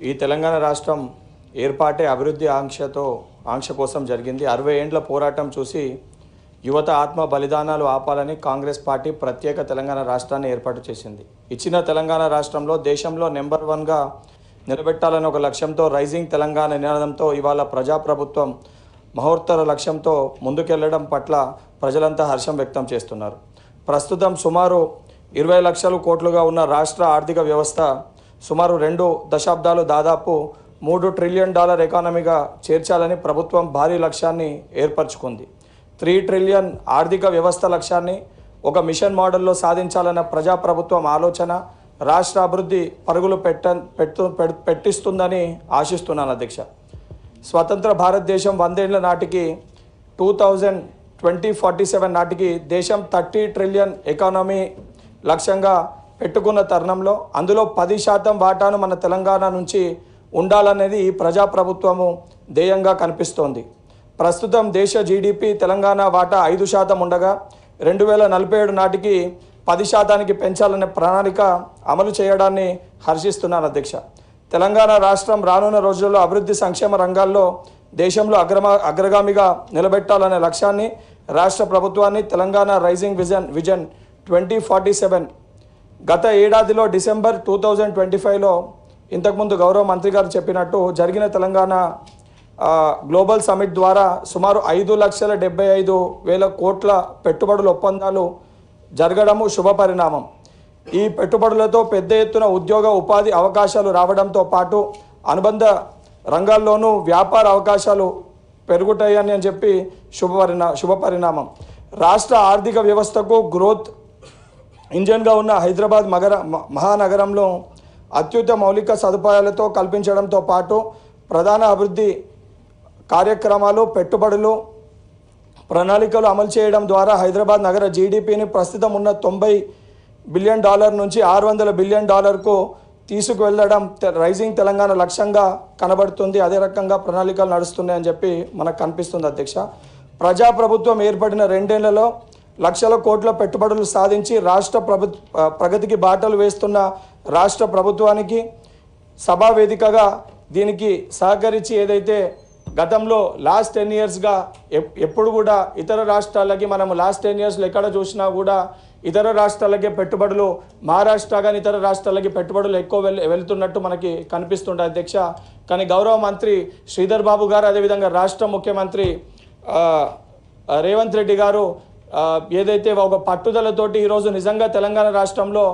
ఈ తెలంగాణ రాష్ట్రం ఏర్పాటే అభివృద్ధి ఆంక్ష కోసం జరిగింది. 60 ఏండ్ల పోరాటం చూసి యువత ఆత్మ బలిదానాలు ఆపాలని కాంగ్రెస్ పార్టీ ప్రత్యేక తెలంగాణ రాష్ట్రాన్ని ఏర్పాటు చేసింది. ఇచ్చిన తెలంగాణ రాష్ట్రంలో దేశంలో నెంబర్ 1గా నిలబెట్టాలని ఒక లక్ష్యంతో రైజింగ్ తెలంగాణ నినాదంతో ఇవాళ ప్రజాప్రభుత్వం మహోత్తర లక్ష్యంతో ముందుకెళ్లడం పట్ల ప్రజలంతా హర్షం వ్యక్తం చేస్తున్నారు. ప్రస్తుతం సుమారు 20 లక్షల కోట్లుగా ఉన్న రాష్ట్ర ఆర్థిక వ్యవస్థ సుమారు 2 దశాబ్దాలు దాదాపు $3 ట్రిలియన్ ఎకానమీగా చేర్చాలని ప్రభుత్వం భారీ లక్ష్యాన్ని ఏర్పరచుకుంది. 3 ట్రిలియన్ ఆర్థిక వ్యవస్థ లక్ష్యాన్ని ఒక మిషన్ మోడల్లో సాధించాలన్న ప్రజాప్రభుత్వం ఆలోచన రాష్ట్ర అభివృద్ధి పరుగులు పెట్టిస్తుందని ఆశిస్తున్నాను అధ్యక్ష. స్వతంత్ర భారతదేశం 100 ఏళ్ల నాటికి 2047 నాటికి దేశం 30 ట్రిలియన్ ఎకానమీ లక్ష్యంగా పెట్టుకున్న తరుణంలో అందులో 10% వాటాను మన తెలంగాణ నుంచి ఉండాలనేది ఈ ప్రజాప్రభుత్వము ధ్యేయంగా కనిపిస్తోంది. ప్రస్తుతం దేశ జీడిపి తెలంగాణ వాటా 5% ఉండగా 2047 నాటికి 10% పెంచాలనే ప్రణాళిక అమలు చేయడాన్ని హర్షిస్తున్నాను అధ్యక్ష. తెలంగాణ రాష్ట్రం రానున్న రోజుల్లో అభివృద్ధి సంక్షేమ రంగాల్లో దేశంలో అగ్రగామిగా నిలబెట్టాలనే లక్ష్యాన్ని రాష్ట్ర ప్రభుత్వాన్ని తెలంగాణ రైజింగ్ విజన్ 2047 గత ఏడాదిలో డిసెంబర్ 2025లో ఇంతకుముందు గౌరవ మంత్రి గారు చెప్పినట్టు జరిగిన తెలంగాణ గ్లోబల్ సమిట్ ద్వారా సుమారు 5,75,000 కోట్ల పెట్టుబడుల ఒప్పందాలు జరగడము శుభపరిణామం. ఈ పెట్టుబడులతో పెద్ద ఎత్తున ఉద్యోగ ఉపాధి అవకాశాలు రావడంతో పాటు అనుబంధ రంగాల్లోనూ వ్యాపార అవకాశాలు పెరుగుతాయని చెప్పి శుభపరిణామం. రాష్ట్ర ఆర్థిక వ్యవస్థకు గ్రోత్ ఇంజన్గా ఉన్న హైదరాబాద్ మహానగరంలో అత్యుత్తమ మౌలిక సదుపాయాలతో కల్పించడంతో పాటు ప్రధాన అభివృద్ధి కార్యక్రమాలు పెట్టుబడులు ప్రణాళికలు అమలు చేయడం ద్వారా హైదరాబాద్ నగర జీడిపిని ప్రస్తుతం ఉన్న $90 బిలియన్ నుంచి $600 బిలియన్ తీసుకువెళ్ళడం రైజింగ్ తెలంగాణ లక్ష్యంగా కనబడుతుంది. అదే రకంగా ప్రణాళికలు నడుస్తున్నాయని చెప్పి మనకు కనిపిస్తుంది అధ్యక్ష. ప్రజాప్రభుత్వం ఏర్పడిన 2 ఏళ్లలో లక్షల కోట్ల పెట్టుబడులు సాధించి రాష్ట్ర ప్రగతికి బాటలు వేస్తున్న రాష్ట్ర ప్రభుత్వానికి సభా వేదికగా దీనికి సహకరించి ఏదైతే గతంలో లాస్ట్ 10 ఇయర్స్గా ఎప్పుడు కూడా ఇతర రాష్ట్రాలకి మనం లాస్ట్ 10 ఇయర్స్లో ఎక్కడ చూసినా కూడా ఇతర రాష్ట్రాలకే పెట్టుబడులు మహారాష్ట్ర కానీ ఇతర రాష్ట్రాలకి పెట్టుబడులు ఎక్కువ వెళ్తున్నట్టు మనకి కనిపిస్తుంటాయి అధ్యక్ష. కానీ గౌరవ మంత్రి శ్రీధర్ బాబు గారు అదేవిధంగా రాష్ట్ర ముఖ్యమంత్రి రేవంత్ రెడ్డి గారు ఏదైతే ఒక పట్టుదలతోటి ఈరోజు నిజంగా తెలంగాణ రాష్ట్రంలో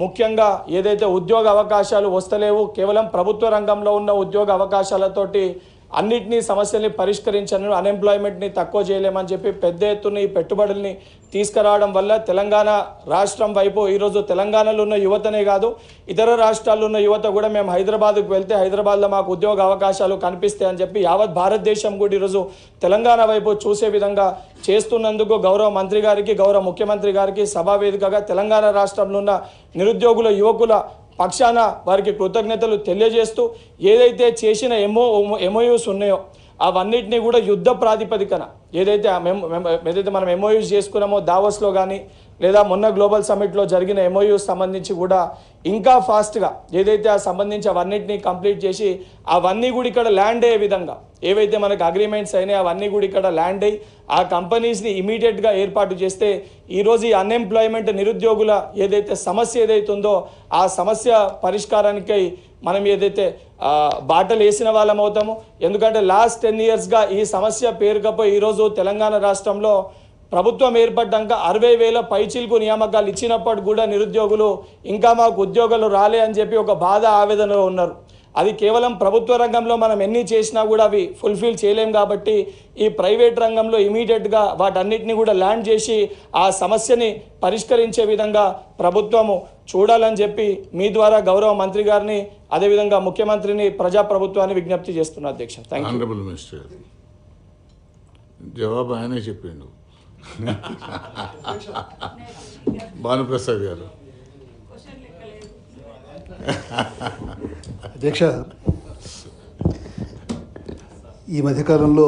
ముఖ్యంగా ఏదైతే ఉద్యోగ అవకాశాలు వస్తలేవు, కేవలం ప్రభుత్వ రంగంలో ఉన్న ఉద్యోగ అవకాశాలతోటి అన్నిటినీ సమస్యల్ని పరిష్కరించను, అన్ఎంప్లాయ్మెంట్ని తక్కువ చేయలేమని చెప్పి పెద్ద ఎత్తున ఈ పెట్టుబడుల్ని తీసుకురావడం వల్ల తెలంగాణ రాష్ట్రం వైపు ఈరోజు తెలంగాణలో ఉన్న యువతనే కాదు ఇతర రాష్ట్రాల్లో ఉన్న యువత కూడా మేము హైదరాబాద్కు వెళ్తే హైదరాబాద్లో మాకు ఉద్యోగ అవకాశాలు కనిపిస్తాయని చెప్పి యావత్ భారతదేశం కూడా ఈరోజు తెలంగాణ వైపు చూసే విధంగా చేస్తున్నందుకు గౌరవ మంత్రి గారికి గౌరవ ముఖ్యమంత్రి గారికి సభా వేదికగా తెలంగాణ రాష్ట్రంలో ఉన్న నిరుద్యోగుల యువకుల పక్షాన వారికి కృతజ్ఞతలు తెలియజేస్తూ ఏదైతే చేసిన ఎంఓయూస్ ఉన్నాయో అవన్నిటినీ కూడా యుద్ధ ప్రాతిపదికన ఏదైతే మనం ఎంఓయూస్ చేసుకున్నామో దావోస్లో కానీ లేదా మొన్న గ్లోబల్ సమిట్లో జరిగిన ఎంఓయూస్ సంబంధించి కూడా ఇంకా ఫాస్ట్గా ఏదైతే ఆ సంబంధించి అవన్నిటినీ కంప్లీట్ చేసి అవన్నీ కూడా ఇక్కడ ల్యాండ్ అయ్యే విధంగా ఏవైతే మనకు అగ్రిమెంట్స్ అయినాయి అవన్నీ కూడా ఇక్కడ ల్యాండ్ అయ్యి ఆ కంపెనీస్ని ఇమీడియట్గా ఏర్పాటు చేస్తే ఈరోజు ఈ అన్ఎంప్లాయ్మెంట్ నిరుద్యోగుల ఏదైతే సమస్య ఏదైతుందో ఆ సమస్య పరిష్కారానికై మనం ఏదైతే బాటలు వేసిన వాళ్ళం అవుతాము. ఎందుకంటే లాస్ట్ 10 ఇయర్స్గా ఈ సమస్య పేరుకపోయి ఈరోజు తెలంగాణ రాష్ట్రంలో ప్రభుత్వం ఏర్పడ్డాక 60,000 పైచిల్కు నియామకాలు ఇచ్చినప్పుడు కూడా నిరుద్యోగులు ఇంకా మాకు ఉద్యోగాలు రాలే అని చెప్పి ఒక బాధ ఆవేదనలో ఉన్నారు. అది కేవలం ప్రభుత్వ రంగంలో మనం ఎన్ని చేసినా కూడా అవి ఫుల్ఫిల్ చేయలేం కాబట్టి ఈ ప్రైవేట్ రంగంలో ఇమీడియట్గా వాటన్నిటిని కూడా ల్యాండ్ చేసి ఆ సమస్యని పరిష్కరించే విధంగా ప్రభుత్వము చూడాలని చెప్పి మీ ద్వారా గౌరవ మంత్రి గారిని అదేవిధంగా ముఖ్యమంత్రిని ప్రజాప్రభుత్వాన్ని విజ్ఞప్తి చేస్తున్నా అధ్యక్ష. Thank you. జవాబు ఆయనే చెప్పిండు. భానుప్రసాద్ గారు. అధ్యక్ష, ఈ మధ్యకాలంలో